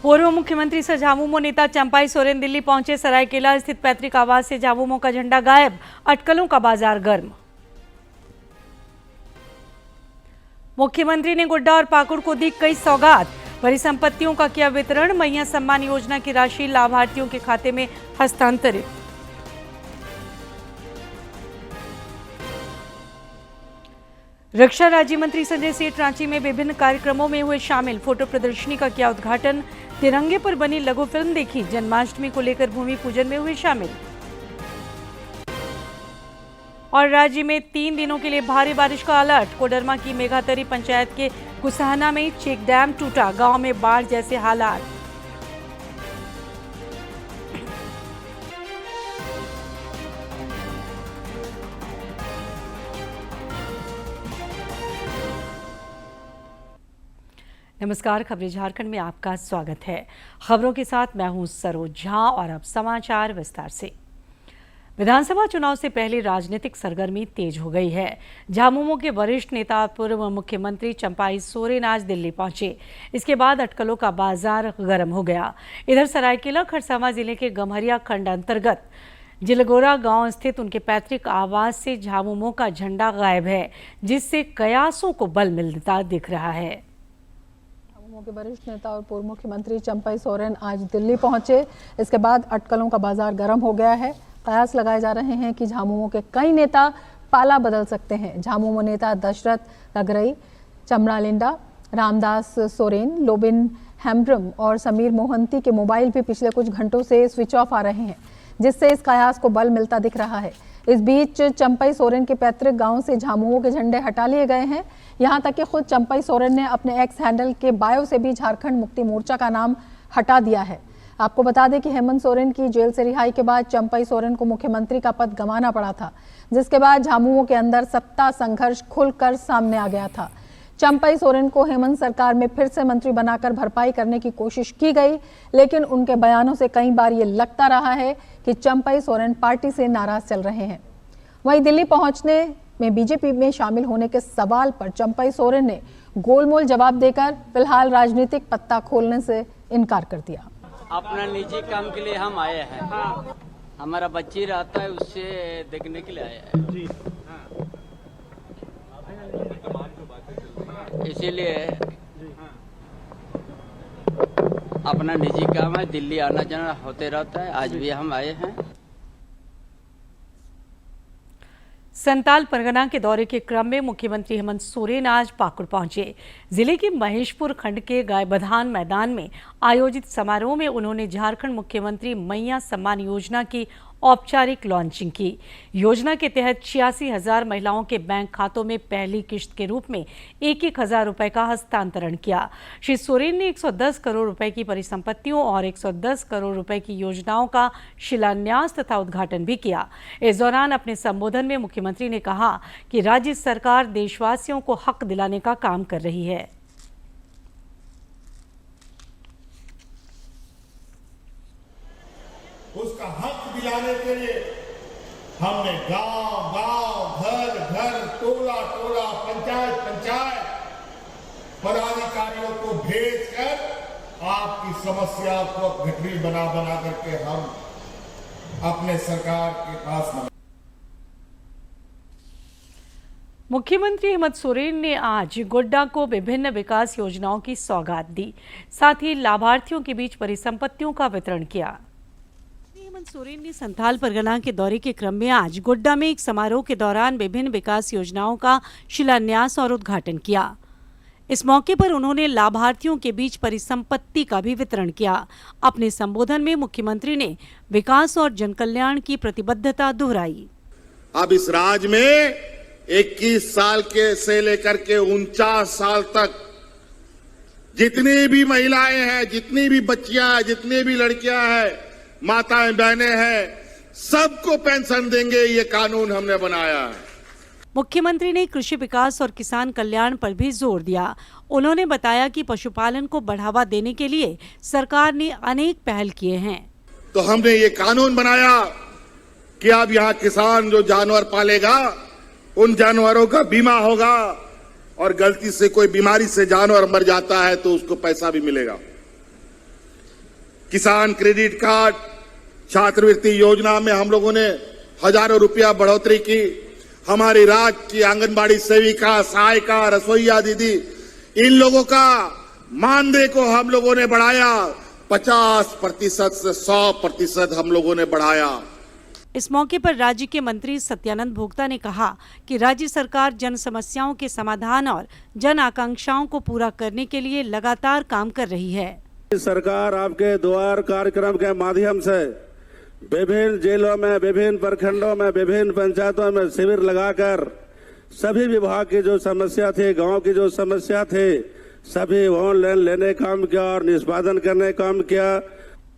पूर्व मुख्यमंत्री सह झामुमो नेता चंपाई सोरेन दिल्ली पहुंचे। सरायकेला स्थित पैतृक आवास से झामुमो का झंडा गायब, अटकलों का बाजार गर्म। मुख्यमंत्री ने गोड्डा और पाकुड़ को दी कई सौगात, परिसंपत्तियों का किया वितरण। मैया सम्मान योजना की राशि लाभार्थियों के खाते में हस्तांतरित। रक्षा राज्य मंत्री संजय सेठ रांची में विभिन्न कार्यक्रमों में हुए शामिल। फोटो प्रदर्शनी का किया उद्घाटन। तिरंगे पर बनी लघु फिल्म देखी। जन्माष्टमी को लेकर भूमि पूजन में हुए शामिल। और राज्य में 3 दिनों के लिए भारी बारिश का अलर्ट। कोडरमा की मेघातरी पंचायत के कुसहना में चेक डैम टूटा, गांव में बाढ़ जैसे हालात। नमस्कार, खबरें झारखंड में आपका स्वागत है। खबरों के साथ मैं हूं सरोज झा और अब समाचार विस्तार से। विधानसभा चुनाव से पहले राजनीतिक सरगर्मी तेज हो गई है। झामुमो के वरिष्ठ नेता पूर्व मुख्यमंत्री चंपाई सोरेन आज दिल्ली पहुंचे। इसके बाद अटकलों का बाजार गर्म हो गया। इधर सरायकेला खरसावां जिले के गम्हरिया खंड अंतर्गत जिलगोरा गांव स्थित उनके पैतृक आवास से झामुमो का झंडा गायब है, जिससे कयासों को बल मिलता दिख रहा है। झामुमो के वरिष्ठ नेता और पूर्व मुख्यमंत्री चंपाई सोरेन आज दिल्ली पहुंचे। इसके बाद अटकलों का बाजार गर्म हो गया है। कयास लगाए जा रहे हैं कि झामुमो के कई नेता पाला बदल सकते हैं। झामुमो नेता दशरथ गगरई, चमरालिंडा, रामदास सोरेन, लोबिन हेम्ब्रम और समीर मोहंती के मोबाइल भी पिछले कुछ घंटों से स्विच ऑफ आ रहे हैं, जिससे इस कयास को बल मिलता दिख रहा है। इस बीच चंपाई सोरेन के पैतृक गांव से झामुमो के झंडे हटा लिए गए हैं। यहां तक कि खुद चंपाई सोरेन ने अपने एक्स हैंडल के बायो से भी झारखंड मुक्ति मोर्चा का नाम हटा दिया है। आपको बता दें कि हेमंत सोरेन की जेल से रिहाई के बाद चंपाई सोरेन को मुख्यमंत्री का पद गंवाना पड़ा था, जिसके बाद झामुमो के अंदर सत्ता संघर्ष खुलकर सामने आ गया था। चंपाई सोरेन को हेमंत सरकार में फिर से मंत्री बनाकर भरपाई करने की कोशिश की गई, लेकिन उनके बयानों से कई बार ये लगता रहा है कि चंपाई सोरेन पार्टी से नाराज चल रहे हैं। वहीं दिल्ली पहुंचने में बीजेपी में शामिल होने के सवाल पर चंपाई सोरेन ने गोलमोल जवाब देकर फिलहाल राजनीतिक पत्ता खोलने से इनकार कर दिया। अपना निजी काम के लिए हम आए हैं। हमारा बच्ची रहता है, उससे देखने के लिए आए हैं जी। इसीलिए अपना निजी काम है, दिल्ली आना जाना होते रहता है। आज भी हम आए हैं। संताल परगना के दौरे के क्रम में मुख्यमंत्री हेमंत सोरेन आज पाकुड़ पहुंचे। जिले के महेशपुर खंड के गायबधान मैदान में आयोजित समारोह में उन्होंने झारखंड मुख्यमंत्री मैया सम्मान योजना की औपचारिक लॉन्चिंग की। योजना के तहत 86,000 महिलाओं के बैंक खातों में पहली किश्त के रूप में 1,000 रुपए का हस्तांतरण किया। श्री सोरेन ने 110 करोड़ रुपए की परिसंपत्तियों और 110 करोड़ रुपए की योजनाओं का शिलान्यास तथा उद्घाटन भी किया। इस दौरान अपने संबोधन में मुख्यमंत्री ने कहा कि राज्य सरकार देशवासियों को हक दिलाने का काम कर रही है। उसका हक दिलाने के लिए हमने गांव गांव, घर घर, टोला टोला, पंचायत पंचायत पदाधिकारियों को भेजकर आपकी समस्या को गठरी बना बना करके हम अपने सरकार के पास मुख्यमंत्री हेमंत सोरेन ने आज गोड्डा को विभिन्न विकास योजनाओं की सौगात दी। साथ ही लाभार्थियों के बीच परिसंपत्तियों का वितरण किया। हेमंत सोरेन ने संथाल परगना के दौरे के क्रम में आज गोड्डा में एक समारोह के दौरान विभिन्न विकास योजनाओं का शिलान्यास और उद्घाटन किया। इस मौके पर उन्होंने लाभार्थियों के बीच परिसंपत्ति का भी वितरण किया। अपने संबोधन में मुख्यमंत्री ने विकास और जनकल्याण की प्रतिबद्धता दोहराई। अब इस राज्य में 21 साल के से लेकर के 49 साल तक जितनी भी महिलाएं हैं, जितनी भी बच्चियां हैं, जितनी भी लड़कियां हैं, माताएं बहनें हैं, सबको पेंशन देंगे। ये कानून हमने बनाया है। मुख्यमंत्री ने कृषि विकास और किसान कल्याण पर भी जोर दिया। उन्होंने बताया कि पशुपालन को बढ़ावा देने के लिए सरकार ने अनेक पहल किए हैं। तो हमने ये कानून बनाया कि अब यहाँ किसान जो जानवर पालेगा उन जानवरों का बीमा होगा और गलती से कोई बीमारी से जानवर मर जाता है तो उसको पैसा भी मिलेगा। किसान क्रेडिट कार्ड, छात्रवृत्ति योजना में हम लोगों ने हजारों रुपया बढ़ोतरी की। हमारी राज्य की आंगनबाड़ी सेविका, सहायिका, रसोईया दीदी, इन लोगों का मानदेय को हम लोगों ने बढ़ाया 50% से 100% हम लोगों ने बढ़ाया। इस मौके पर राज्य के मंत्री सत्यानंद भोक्ता ने कहा कि राज्य सरकार जन समस्याओं के समाधान और जन आकांक्षाओं को पूरा करने के लिए लगातार काम कर रही है। सरकार आपके द्वार कार्यक्रम के माध्यम से विभिन्न जिलों में, विभिन्न प्रखंडों में, विभिन्न पंचायतों में शिविर लगाकर सभी विभाग की जो समस्या थी, गांव की जो समस्या थी, सभी ऑनलाइन लेने काम किया और निष्पादन करने काम किया।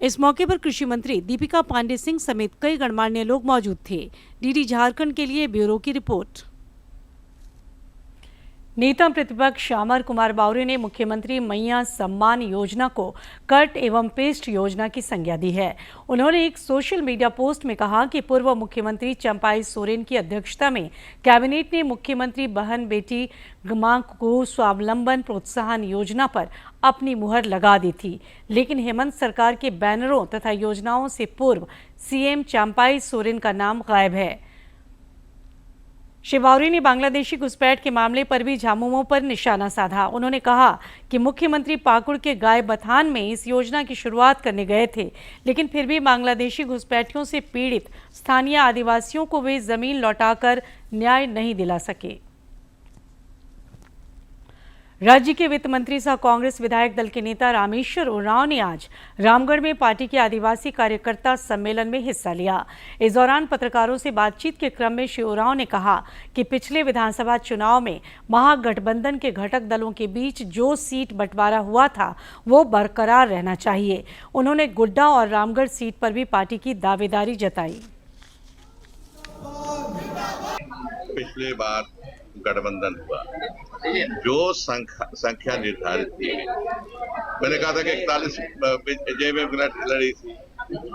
इस मौके पर कृषि मंत्री दीपिका पांडे सिंह समेत कई गणमान्य लोग मौजूद थे। डीडी झारखंड के लिए ब्यूरो की रिपोर्ट। नेता प्रतिपक्ष अमर कुमार बावरे ने मुख्यमंत्री मैया सम्मान योजना को कट एवं पेस्ट योजना की संज्ञा दी है। उन्होंने एक सोशल मीडिया पोस्ट में कहा कि पूर्व मुख्यमंत्री चंपाई सोरेन की अध्यक्षता में कैबिनेट ने मुख्यमंत्री बहन बेटी मां को स्वावलंबन प्रोत्साहन योजना पर अपनी मुहर लगा दी थी, लेकिन हेमंत सरकार के बैनरों तथा योजनाओं से पूर्व सीएम चंपाई सोरेन का नाम गायब है। श्री बावरे ने बांग्लादेशी घुसपैठ के मामले पर भी झामुमो पर निशाना साधा। उन्होंने कहा कि मुख्यमंत्री पाकुड़ के गाय बथान में इस योजना की शुरुआत करने गए थे, लेकिन फिर भी बांग्लादेशी घुसपैठियों से पीड़ित स्थानीय आदिवासियों को वे जमीन लौटाकर न्याय नहीं दिला सके। राज्य के वित्त मंत्री सह कांग्रेस विधायक दल के नेता रामेश्वर उरांव ने आज रामगढ़ में पार्टी के आदिवासी कार्यकर्ता सम्मेलन में हिस्सा लिया। इस दौरान पत्रकारों से बातचीत के क्रम में श्री उरांव ने कहा कि पिछले विधानसभा चुनाव में महागठबंधन के घटक दलों के बीच जो सीट बंटवारा हुआ था वो बरकरार रहना चाहिए। उन्होंने गुड्डा और रामगढ़ सीट पर भी पार्टी की दावेदारी जताई। पिछले बार गठबंधन हुआ, जो संख्या निर्धारित थी, मैंने कहा था कि 41 जेएमएम लड़ी थी,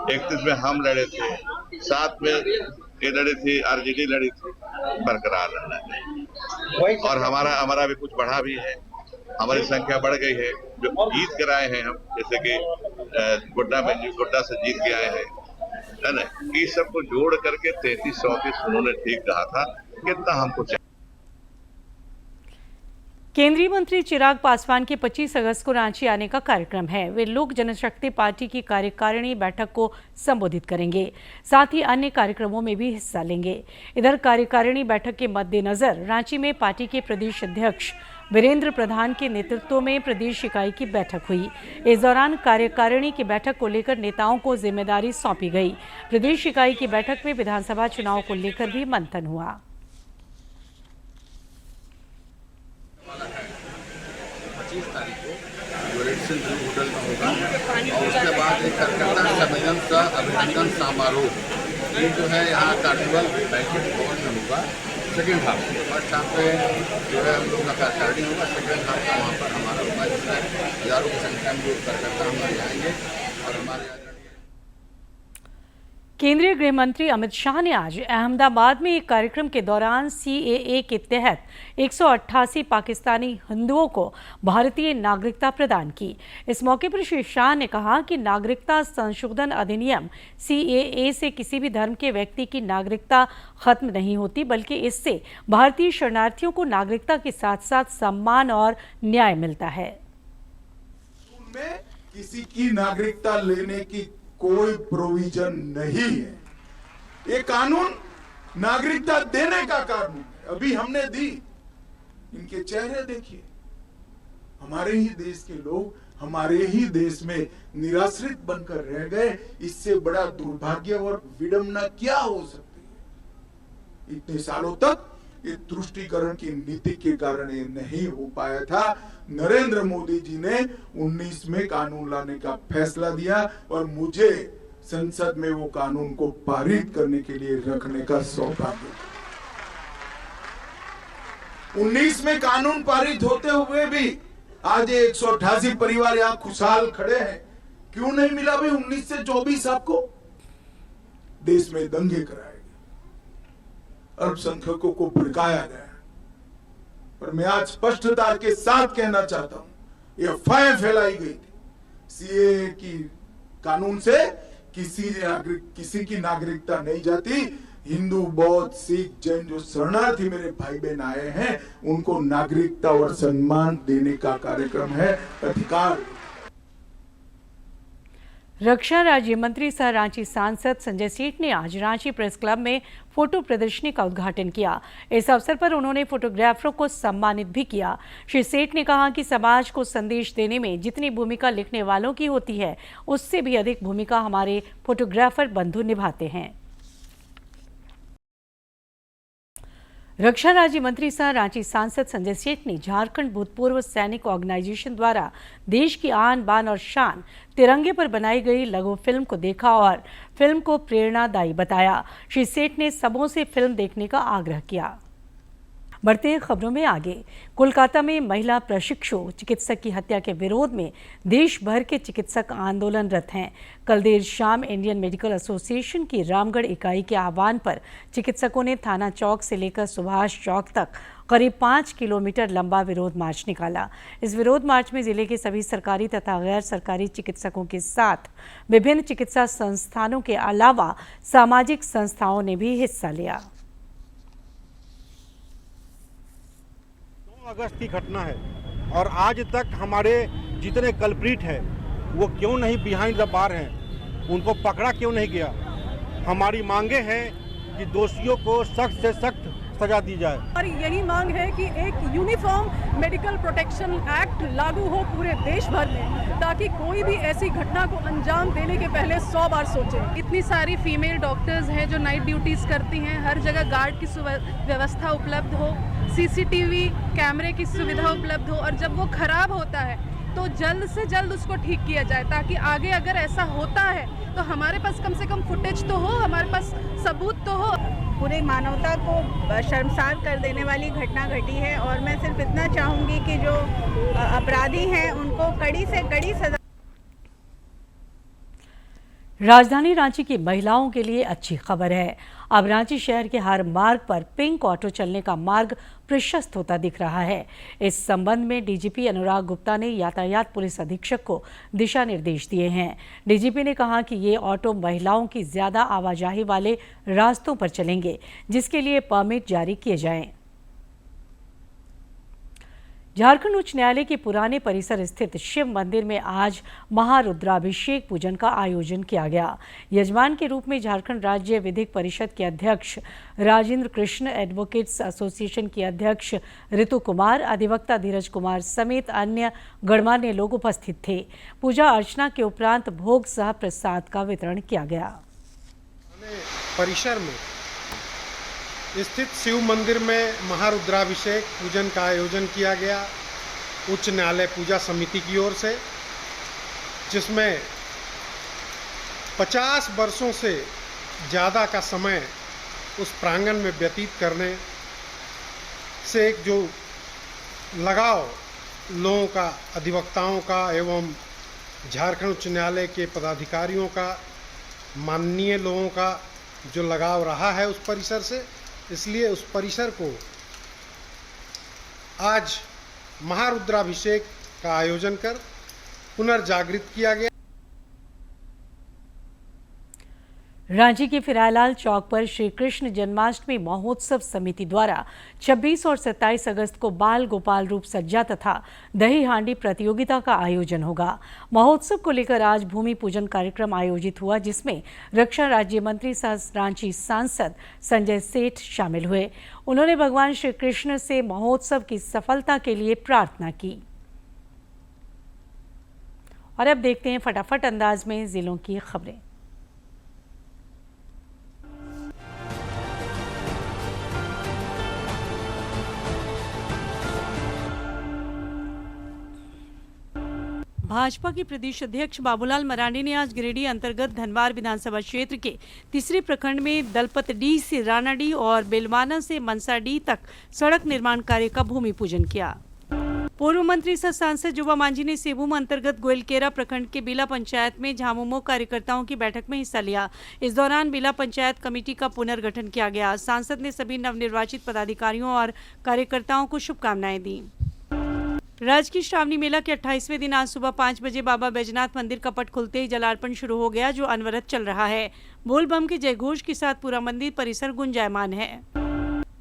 31 में हम लड़े थे, 7 में ये लड़ी थी, आरजेडी लड़ी थी, बरकरार रहना चाहिए। और हमारा भी कुछ बढ़ा भी है, हमारी संख्या बढ़ गई है। जो जीत कर आए हैं हम, जैसे कि गुड्डा से जीत के आए हैं, है ना, इस सबको जोड़ करके 33-34 उन्होंने ठीक कहा था। कितना हमको चाहिए। केंद्रीय मंत्री चिराग पासवान के 25 अगस्त को रांची आने का कार्यक्रम है। वे लोक जनशक्ति पार्टी की कार्यकारिणी बैठक को संबोधित करेंगे, साथ ही अन्य कार्यक्रमों में भी हिस्सा लेंगे। इधर कार्यकारिणी बैठक के मद्देनजर रांची में पार्टी के प्रदेश अध्यक्ष वीरेंद्र प्रधान के नेतृत्व में प्रदेश इकाई की बैठक हुई। इस दौरान कार्यकारिणी की बैठक को लेकर नेताओं को जिम्मेदारी सौंपी गई। प्रदेश इकाई की बैठक में विधानसभा चुनाव को लेकर भी मंथन हुआ। 25 तारीख को रेडिसन होटल में होगा और उसके बाद एक कार्यकर्ता सम्मेलन का अभिनंदन समारोह ये जो है यहाँ कार्निवल बैंक्वेट हॉल में होगा। सेकेंड हाफ फर्स्ट हाफ पे जो है हम लोग का कार्यकारिणी होगा, सेकेंड हाफ का वहाँ पर हमारा होगा, जिसमें हजारों की संख्या में जो कार्यकर्ता हमारे आएंगे और हमारे केंद्रीय गृह मंत्री अमित शाह ने आज अहमदाबाद में एक कार्यक्रम के दौरान सीएए के तहत 188 पाकिस्तानी हिंदुओं को भारतीय नागरिकता प्रदान की। इस मौके पर श्री शाह ने कहा कि नागरिकता संशोधन अधिनियम सीएए से किसी भी धर्म के व्यक्ति की नागरिकता खत्म नहीं होती, बल्कि इससे भारतीय शरणार्थियों को नागरिकता के साथ साथ सम्मान और न्याय मिलता है। किसी की नागरिकता लेने की कोई प्रोविजन नहीं है। ये कानून नागरिकता देने का कानून है। अभी हमने दी, इनके चेहरे देखिए। हमारे ही देश के लोग हमारे ही देश में निराश्रित बनकर रह गए। इससे बड़ा दुर्भाग्य और विडंबना क्या हो सकती है। इतने सालों तक ये तुष्टीकरण की नीति के कारण ये नहीं हो पाया था। नरेंद्र मोदी जी ने 19 में कानून लाने का फैसला दिया और मुझे संसद में वो कानून को पारित करने के लिए रखने का सौभाग्य। 19 में कानून पारित होते हुए भी आज 188 परिवार यहाँ खुशहाल खड़े हैं। क्यों नहीं मिला भाई 19 से 24 आपको? देश में दंगे कराए, अल्पसंख्यकों को भड़काया गया। पर मैं आज स्पष्टता के साथ कहना चाहता हूं, ये अफवाहें फैलाई गई थी सीएए की कानून से किसी की नागरिकता नहीं जाती। हिंदू, बौद्ध, सिख, जैन जो शरणार्थी मेरे भाई बहन आए हैं उनको नागरिकता और सम्मान देने का कार्यक्रम है, अधिकार। रक्षा राज्य मंत्री सह रांची सांसद संजय सेठ ने आज रांची प्रेस क्लब में फोटो प्रदर्शनी का उद्घाटन किया। इस अवसर पर उन्होंने फोटोग्राफरों को सम्मानित भी किया। श्री सेठ ने कहा कि समाज को संदेश देने में जितनी भूमिका लिखने वालों की होती है, उससे भी अधिक भूमिका हमारे फोटोग्राफर बंधु निभाते हैं। रक्षा राज्य मंत्री सह रांची सांसद संजय सेठ ने झारखंड भूतपूर्व सैनिक ऑर्गेनाइजेशन द्वारा देश की आन बान और शान तिरंगे पर बनाई गई लघु फिल्म को देखा और फिल्म को प्रेरणादायी बताया। श्री सेठ ने सबों से फिल्म देखने का आग्रह किया। बढ़ते हैं खबरों में आगे। कोलकाता में महिला प्रशिक्षु चिकित्सक की हत्या के विरोध में देश भर के चिकित्सक आंदोलनरत हैं। कल देर शाम इंडियन मेडिकल एसोसिएशन की रामगढ़ इकाई के आह्वान पर चिकित्सकों ने थाना चौक से लेकर सुभाष चौक तक करीब 5 किलोमीटर लंबा विरोध मार्च निकाला। इस विरोध मार्च में जिले के सभी सरकारी तथा गैर सरकारी चिकित्सकों के साथ विभिन्न चिकित्सा संस्थानों के अलावा सामाजिक संस्थाओं ने भी हिस्सा लिया। अगस्त की घटना है और आज तक हमारे जितने कल्प्रिट हैं वो क्यों नहीं बिहाइंड द बार हैं, उनको पकड़ा क्यों नहीं गया। हमारी मांगे हैं कि दोषियों को सख्त से सख्त सजा दी जाए। हमारी यही मांग है कि एक यूनिफॉर्म मेडिकल प्रोटेक्शन एक्ट लागू हो पूरे देश भर में, ताकि कोई भी ऐसी घटना को अंजाम देने के पहले 100 बार सोचे। इतनी सारी फीमेल डॉक्टर्स हैं जो नाइट ड्यूटीज करती हैं, हर जगह गार्ड की व्यवस्था उपलब्ध हो, सीसीटीवी कैमरे की सुविधा उपलब्ध हो, और जब वो खराब होता है तो जल्द से जल्द उसको ठीक किया जाए, ताकि आगे अगर ऐसा होता है तो हमारे पास कम से कम फुटेज तो हो, हमारे पास सबूत तो हो। पूरे मानवता को शर्मसार कर देने वाली घटना घटी है और मैं सिर्फ इतना चाहूँगी कि जो अपराधी हैं उनको कड़ी से कड़ी सजा। राजधानी रांची की महिलाओं के लिए अच्छी खबर है। अब रांची शहर के हर मार्ग पर पिंक ऑटो चलने का मार्ग प्रशस्त होता दिख रहा है। इस संबंध में डीजीपी अनुराग गुप्ता ने यातायात पुलिस अधीक्षक को दिशा निर्देश दिए हैं। डीजीपी ने कहा कि ये ऑटो महिलाओं की ज्यादा आवाजाही वाले रास्तों पर चलेंगे, जिसके लिए परमिट जारी किए जाएं। झारखंड उच्च न्यायालय के पुराने परिसर स्थित शिव मंदिर में आज महारुद्राभिषेक पूजन का आयोजन किया गया। यजमान के रूप में झारखंड राज्य विधिक परिषद के अध्यक्ष राजेंद्र कृष्ण, एडवोकेट्स एसोसिएशन की अध्यक्ष ऋतु कुमार, अधिवक्ता धीरज कुमार समेत अन्य गणमान्य लोग उपस्थित थे। पूजा अर्चना के उपरांत भोग सह प्रसाद का वितरण किया गया। परिसर में स्थित शिव मंदिर में महारुद्राभिषेक पूजन का आयोजन किया गया उच्च न्यायालय पूजा समिति की ओर से, जिसमें 50 वर्षों से ज़्यादा का समय उस प्रांगण में व्यतीत करने से एक जो लगाव लोगों का, अधिवक्ताओं का एवं झारखंड उच्च न्यायालय के पदाधिकारियों का, माननीय लोगों का जो लगाव रहा है उस परिसर से, इसलिए उस परिसर को आज महारुद्राभिषेक का आयोजन कर पुनर्जागृत किया गया। रांची के फिरालाल चौक पर श्री कृष्ण जन्माष्टमी महोत्सव समिति द्वारा 26 और 27 अगस्त को बाल गोपाल रूप सज्जा तथा दही हांडी प्रतियोगिता का आयोजन होगा। महोत्सव को लेकर आज भूमि पूजन कार्यक्रम आयोजित हुआ, जिसमें रक्षा राज्य मंत्री सह रांची सांसद संजय सेठ शामिल हुए। उन्होंने भगवान श्री कृष्ण से महोत्सव की सफलता के लिए प्रार्थना की। और अब देखते हैं फटाफट अंदाज में जिलों की खबरें। भाजपा के प्रदेश अध्यक्ष बाबूलाल मरांडी ने आज गिरिडीह अंतर्गत धनवार विधानसभा क्षेत्र के तीसरे प्रखंड में दलपतडीह से रानाडीह और बेलवाना से मनसाडीह तक सड़क निर्माण कार्य का भूमि पूजन किया। पूर्व मंत्री सह सांसद जुबा मांझी ने सेबूम अंतर्गत गोयलकेरा प्रखंड के बिला पंचायत में झामुमो कार्यकर्ताओं की बैठक में हिस्सा लिया। इस दौरान बिला पंचायत कमेटी का पुनर्गठन किया गया। सांसद ने सभी नवनिर्वाचित पदाधिकारियों और कार्यकर्ताओं को शुभकामनाएं दी। राजकीय श्रावणी मेला के 28वें दिन आज सुबह 5 बजे बाबा बैजनाथ मंदिर का पट खुलते ही जलार्पण शुरू हो गया, जो अनवरत चल रहा है। बोल बम के जयघोष के साथ पूरा मंदिर परिसर गुंजायमान है।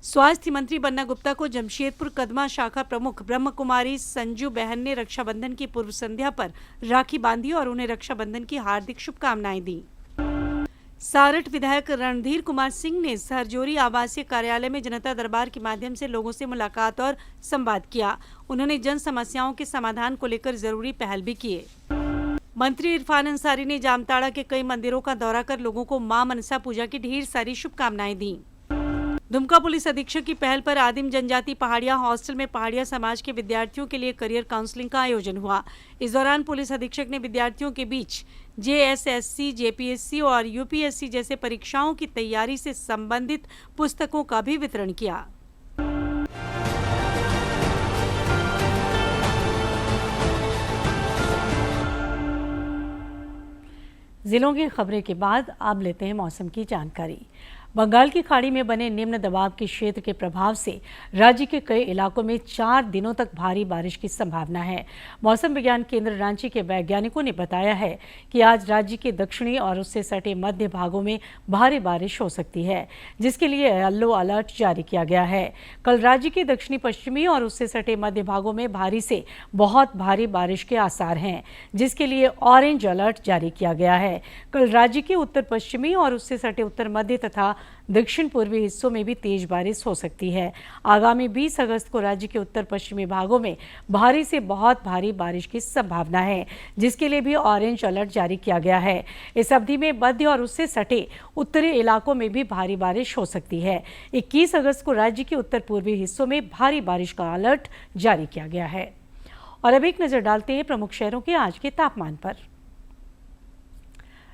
स्वास्थ्य मंत्री बन्ना गुप्ता को जमशेदपुर कदमा शाखा प्रमुख ब्रह्म कुमारी संजू बहन ने रक्षाबंधन की पूर्व संध्या पर राखी बांधी और उन्हें रक्षाबंधन की हार्दिक शुभकामनाएं दी। सारठ विधायक रणधीर कुमार सिंह ने सहरजोरी आवासीय कार्यालय में जनता दरबार के माध्यम से लोगों से मुलाकात और संवाद किया। उन्होंने जन समस्याओं के समाधान को लेकर जरूरी पहल भी किए। मंत्री इरफान अंसारी ने जामताड़ा के कई मंदिरों का दौरा कर लोगों को मां मनसा पूजा की ढेर सारी शुभकामनाएं दी। दुमका पुलिस अधीक्षक की पहल पर आदिम जनजाति पहाड़िया हॉस्टल में पहाड़िया समाज के विद्यार्थियों के लिए करियर काउंसलिंग का आयोजन हुआ। इस दौरान पुलिस अधीक्षक ने विद्यार्थियों के बीच JSSC, JPSC और UPSC जैसे परीक्षाओं की तैयारी से संबंधित पुस्तकों का भी वितरण किया। जिलों की खबरें के बाद अब लेते हैं मौसम की जानकारी। बंगाल की खाड़ी में बने निम्न दबाव के क्षेत्र के प्रभाव से राज्य के कई इलाकों में 4 दिनों तक भारी बारिश की संभावना है। मौसम विज्ञान केंद्र रांची के वैज्ञानिकों ने बताया है कि आज राज्य के दक्षिणी और उससे सटे मध्य भागों में भारी बारिश हो सकती है, जिसके लिए येलो अलर्ट जारी किया गया है। कल राज्य के दक्षिणी पश्चिमी और उससे सटे मध्य भागों में भारी से बहुत भारी बारिश के आसार हैं, जिसके लिए ऑरेंज अलर्ट जारी किया गया है। कल राज्य के उत्तर पश्चिमी और उससे सटे उत्तर मध्य तथा दक्षिण पूर्वी हिस्सों में भी तेज बारिश हो सकती है। आगामी 20 अगस्त को राज्य के उत्तर पश्चिमी भागों में भारी से बहुत भारी बारिश की संभावना है, जिसके लिए भी ऑरेंज अलर्ट जारी किया गया है। इस अवधि में मध्य और उससे सटे उत्तरी इलाकों में भी भारी बारिश हो सकती है। 21 अगस्त को राज्य के उत्तर पूर्वी हिस्सों में भारी बारिश का अलर्ट जारी किया गया है। और अब एक नजर डालते हैं प्रमुख शहरों के आज के तापमान पर।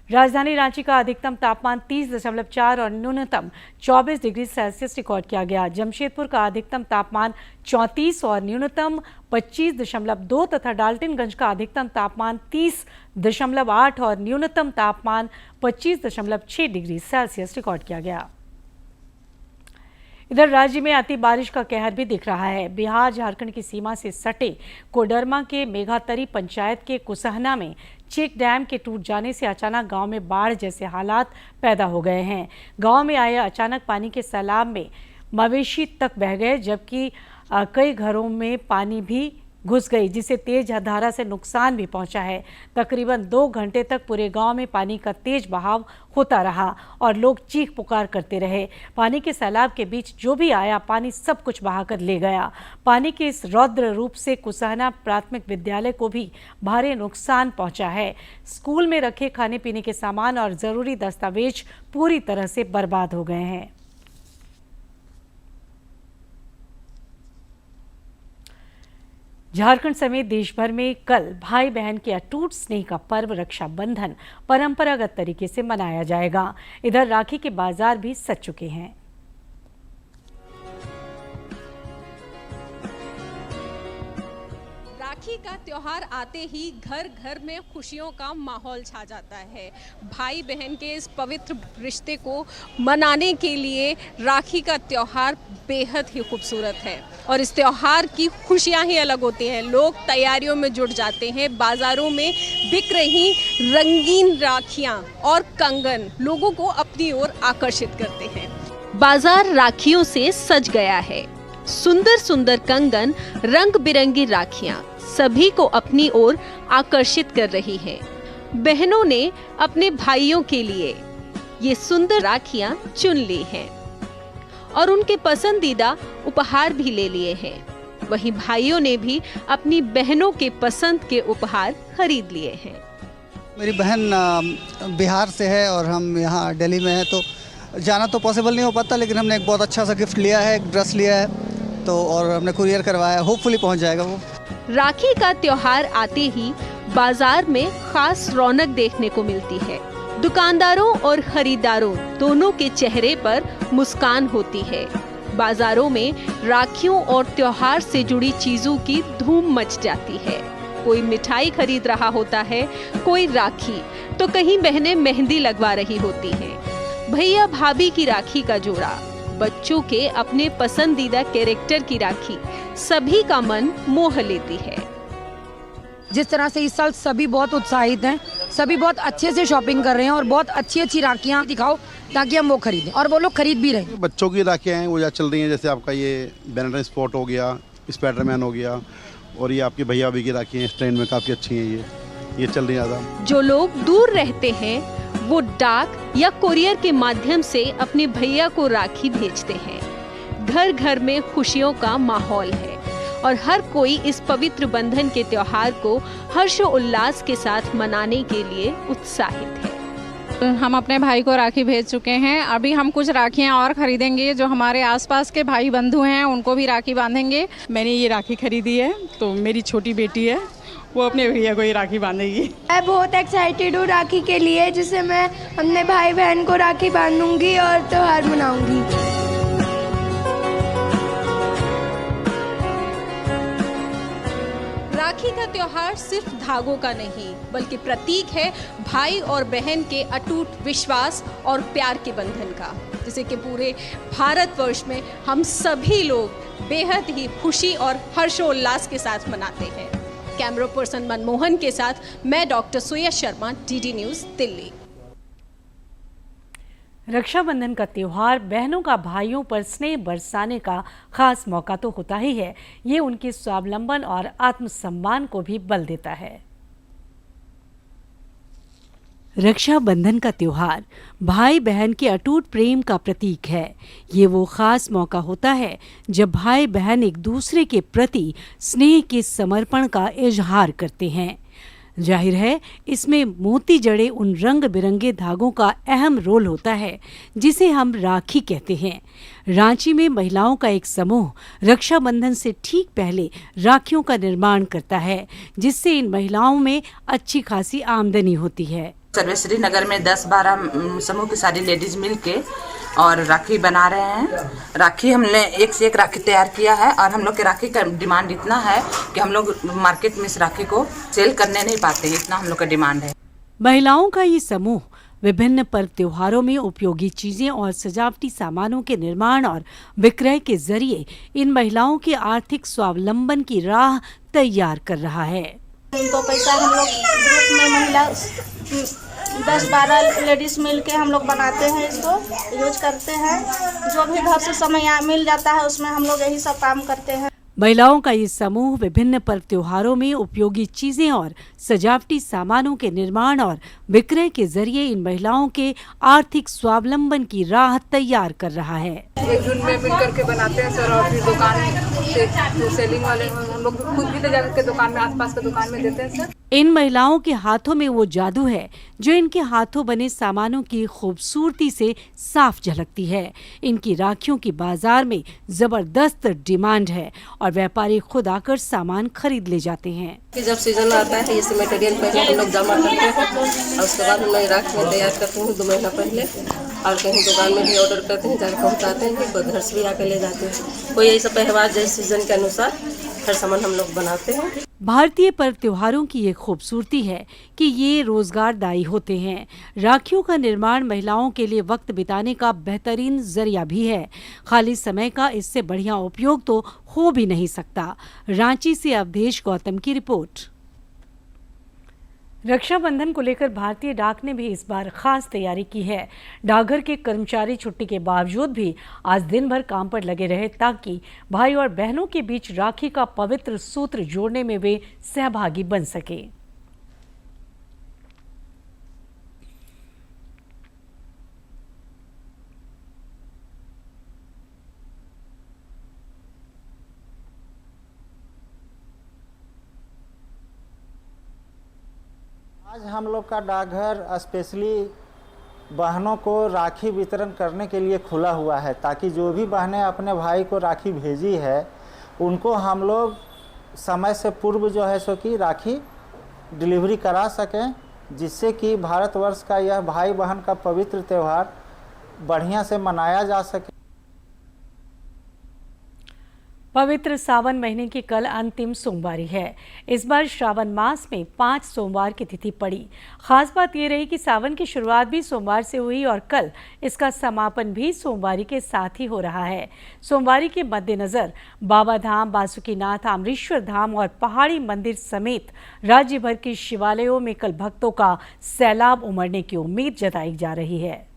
राजधानी रांची का अधिकतम तापमान 30.4 और न्यूनतम 24 डिग्री सेल्सियस रिकॉर्ड किया गया। जमशेदपुर का अधिकतम तापमान 34 और न्यूनतम 25.2 तथा डाल्टनगंज का अधिकतम तापमान 30.8 और न्यूनतम तापमान 25.6 डिग्री सेल्सियस रिकॉर्ड किया गया। इधर राज्य में अति बारिश का कहर भी दिख रहा है। बिहार झारखंड की सीमा से सटे कोडरमा के मेघातरी पंचायत के कुसहना में चेक डैम के टूट जाने से अचानक गांव में बाढ़ जैसे हालात पैदा हो गए हैं। गांव में आए अचानक पानी के सैलाब में मवेशी तक बह गए, जबकि कई घरों में पानी भी घुस गई, जिससे तेज धारा से नुकसान भी पहुंचा है। तकरीबन 2 घंटे तक पूरे गांव में पानी का तेज बहाव होता रहा और लोग चीख पुकार करते रहे। पानी के सैलाब के बीच जो भी आया पानी सब कुछ बहाकर ले गया। पानी के इस रौद्र रूप से कुसहना प्राथमिक विद्यालय को भी भारी नुकसान पहुंचा है। स्कूल में रखे खाने पीने के सामान और जरूरी दस्तावेज पूरी तरह से बर्बाद हो गए हैं। झारखंड समेत देश भर में कल भाई बहन के अटूट स्नेह का पर्व रक्षाबंधन परंपरागत तरीके से मनाया जाएगा। इधर राखी के बाजार भी सज चुके हैं। राखी का त्योहार आते ही घर घर में खुशियों का माहौल छा जाता है। भाई बहन के इस पवित्र रिश्ते को मनाने के लिए राखी का त्योहार बेहद ही खूबसूरत है और इस त्योहार की खुशियां ही अलग होती हैं। लोग तैयारियों में जुट जाते हैं। बाजारों में बिक रही रंगीन राखियां और कंगन लोगों को अपनी ओर आकर्षित करते हैं। बाजार राखियों से सज गया है। सुंदर सुंदर कंगन, रंग बिरंगी राखियां सभी को अपनी ओर आकर्षित कर रही है। बहनों ने अपने भाइयों के लिए ये सुंदर राखियां चुन ली हैं और उनके पसंदीदा उपहार भी ले लिए हैं। वहीं भाइयों ने भी अपनी बहनों के पसंद के उपहार खरीद लिए हैं। मेरी बहन बिहार से है और हम यहाँ दिल्ली में हैं, तो जाना तो पॉसिबल नहीं हो पाता, लेकिन हमने एक बहुत अच्छा सा गिफ्ट लिया है, एक ड्रेस लिया है तो, और हमने कुरियर करवाया, होपफुली पहुँच जाएगा वो। राखी का त्योहार आते ही बाजार में खास रौनक देखने को मिलती है। दुकानदारों और खरीदारों दोनों के चेहरे पर मुस्कान होती है। बाजारों में राखियों और त्योहार से जुड़ी चीजों की धूम मच जाती है। कोई मिठाई खरीद रहा होता है, कोई राखी, तो कहीं बहनें मेहंदी लगवा रही होती हैं। भैया भाभी की राखी का जोड़ा बच्चों के अपने पसंदीदा कैरेक्टर की राखी सभी का मन मोह लेती है। जिस तरह से इस साल सभी बहुत उत्साहित हैं, सभी बहुत अच्छे से शॉपिंग कर रहे हैं और बहुत अच्छी अच्छी राखियाँ दिखाओ ताकि हम वो खरीदें और वो लोग खरीद भी रहे हैं। बच्चों की राखियाँ हैं वो ज़्यादा चल रही हैं, जैसे आपका ये बैनर स्पॉट हो गया, स्पाइडरमैन हो गया, और ये आपकी भैया भाभी की राखियाँ इस ट्रेंड में काफ़ी अच्छी हैं, ये चल रही है ज़्यादा। जो लोग दूर रहते हैं वो डाक या कुरियर के माध्यम से अपने भैया को राखी भेजते हैं। घर घर में खुशियों का माहौल है और हर कोई इस पवित्र बंधन के त्योहार को हर्षोल्लास के साथ मनाने के लिए उत्साहित है। हम अपने भाई को राखी भेज चुके हैं। अभी हम कुछ राखियाँ और खरीदेंगे, जो हमारे आसपास के भाई बंधु हैं उनको भी राखी बांधेंगे। मैंने ये राखी खरीदी है, तो मेरी छोटी बेटी है, वो अपने भैया को ही राखी बांधेगी। मैं बहुत एक्साइटेड हूँ राखी के लिए, जिससे मैं अपने भाई बहन को राखी बांधूंगी और त्योहार मनाऊंगी। राखी का त्योहार सिर्फ धागों का नहीं बल्कि प्रतीक है भाई और बहन के अटूट विश्वास और प्यार के बंधन का, जिसे कि पूरे भारतवर्ष में हम सभी लोग बेहद ही खुशी और हर्षोल्लास के साथ मनाते हैं। कैमरा पर्सन मनमोहन के साथ मैं डॉक्टर सुयश शर्मा, डीडी न्यूज़, दिल्ली। रक्षाबंधन का त्योहार बहनों का भाइयों पर स्नेह बरसाने का खास मौका तो होता ही है, ये उनके स्वावलंबन और आत्मसम्मान को भी बल देता है। रक्षाबंधन का त्योहार भाई बहन के अटूट प्रेम का प्रतीक है। ये वो खास मौका होता है जब भाई बहन एक दूसरे के प्रति स्नेह के समर्पण का इजहार करते हैं। जाहिर है इसमें मोती जड़े उन रंग बिरंगे धागों का अहम रोल होता है जिसे हम राखी कहते हैं। रांची में महिलाओं का एक समूह रक्षाबंधन से ठीक पहले राखियों का निर्माण करता है, जिससे इन महिलाओं में अच्छी खासी आमदनी होती है। सर्वेश्वरी नगर में 10-12 समूह की सारी लेडीज मिलके और राखी बना रहे हैं। राखी हमने एक से एक राखी तैयार किया है और हम लोग के राखी का डिमांड इतना है कि हम लोग मार्केट में इस राखी को सेल करने नहीं पाते, इतना हम लोग का डिमांड है। महिलाओं का ये समूह विभिन्न पर्व त्योहारों में उपयोगी चीजें और सजावटी सामानों के निर्माण और विक्रय के जरिए इन महिलाओं के आर्थिक स्वावलंबन की राह तैयार कर रहा है। 2 पैसा हम लोग ग्रुप में महिला 10-12 लेडीज मिलके हम लोग बनाते हैं, इसको यूज करते हैं। जो भी घर से समय मिल जाता है उसमें हम लोग यही सब काम करते हैं। महिलाओं का ये समूह विभिन्न पर्व त्योहारों में उपयोगी चीजें और सजावटी सामानों के निर्माण और विक्रय के जरिए इन महिलाओं के आर्थिक स्वावलंबन की राह तैयार कर रहा है। एकजुट में मिल करके बनाते हैं सर, और फिर दुकान से सेलिंग वाले हम लोग खुद भी ले जाकर के दुकान में, आसपास के दुकान में देते हैं सर। इन महिलाओं के हाथों में वो जादू है जो इनके हाथों बने सामानों की खूबसूरती से साफ झलकती है। इनकी राखियों की बाजार में जबरदस्त डिमांड है और व्यापारी खुद आकर सामान खरीद ले जाते हैं। जब सीजन आता है ये मटेरियल पहले हम लोग जमा करते हैं और उसके बाद हम लोग राखी में तैयार करते हैं 2 महीना पहले, और कहीं दुकान में भी ऑर्डर करते हैं, जाकर पहुँचाते हैं, कोई घर से भी आकर ले जाते हैं। कोई ऐसा त्यौहार जैसे सीजन के अनुसार हर सामान हम लोग बनाते हैं। भारतीय पर्व त्योहारों की ये खूबसूरती है कि ये रोजगारदायी होते हैं। राखियों का निर्माण महिलाओं के लिए वक्त बिताने का बेहतरीन जरिया भी है। खाली समय का इससे बढ़िया उपयोग तो हो भी नहीं सकता। रांची से अवधेश गौतम की रिपोर्ट। रक्षाबंधन को लेकर भारतीय डाक ने भी इस बार खास तैयारी की है। डाकघर के कर्मचारी छुट्टी के बावजूद भी आज दिन भर काम पर लगे रहे ताकि भाई और बहनों के बीच राखी का पवित्र सूत्र जोड़ने में वे सहभागी बन सके। आज हम लोग का डाकघर स्पेशली बहनों को राखी वितरण करने के लिए खुला हुआ है, ताकि जो भी बहनें अपने भाई को राखी भेजी है उनको हम लोग समय से पूर्व जो है सो कि राखी डिलीवरी करा सकें, जिससे कि भारतवर्ष का यह भाई बहन का पवित्र त्यौहार बढ़िया से मनाया जा सके। पवित्र सावन महीने की कल अंतिम सोमवारी है। इस बार श्रावण मास में 5 सोमवार की तिथि पड़ी। खास बात ये रही कि सावन की शुरुआत भी सोमवार से हुई और कल इसका समापन भी सोमवारी के साथ ही हो रहा है। सोमवारी के मद्देनजर बाबा धाम, बासुकीनाथ, अमृतसर धाम और पहाड़ी मंदिर समेत राज्य भर के शिवालयों में कल भक्तों का सैलाब उमड़ने की उम्मीद जताई जा रही है।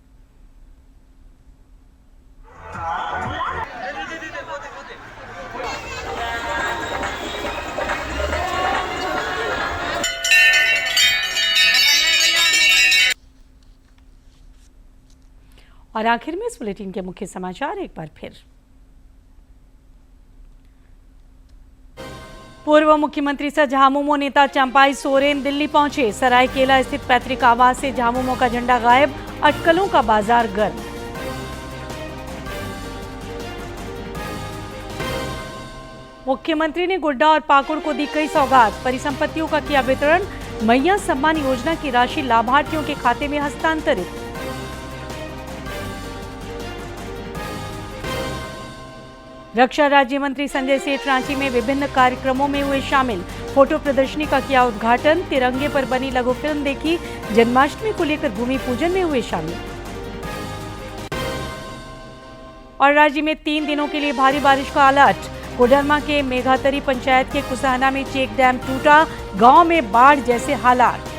और आखिर में इस बुलेटिन के मुख्य समाचार एक बार फिर। पूर्व मुख्यमंत्री सह झामुमो नेता चंपाई सोरेन दिल्ली पहुंचे। सरायकेला स्थित पैतृक आवास से झामुमो का झंडा गायब, अटकलों का बाजार गर्म। मुख्यमंत्री ने गोड्डा और पाकुड़ को दी कई सौगात, परिसंपत्तियों का किया वितरण। मैया सम्मान योजना की राशि लाभार्थियों के खाते में हस्तांतरित। रक्षा राज्य मंत्री संजय सेठ रांची में विभिन्न कार्यक्रमों में हुए शामिल। फोटो प्रदर्शनी का किया उद्घाटन। तिरंगे पर बनी लघु फिल्म देखी। जन्माष्टमी को लेकर भूमि पूजन में हुए शामिल। और राज्य में 3 दिनों के लिए भारी बारिश का अलर्ट। कोडरमा के मेघातरी पंचायत के कुसहना में चेक डैम टूटा, गांव में बाढ़ जैसे हालात।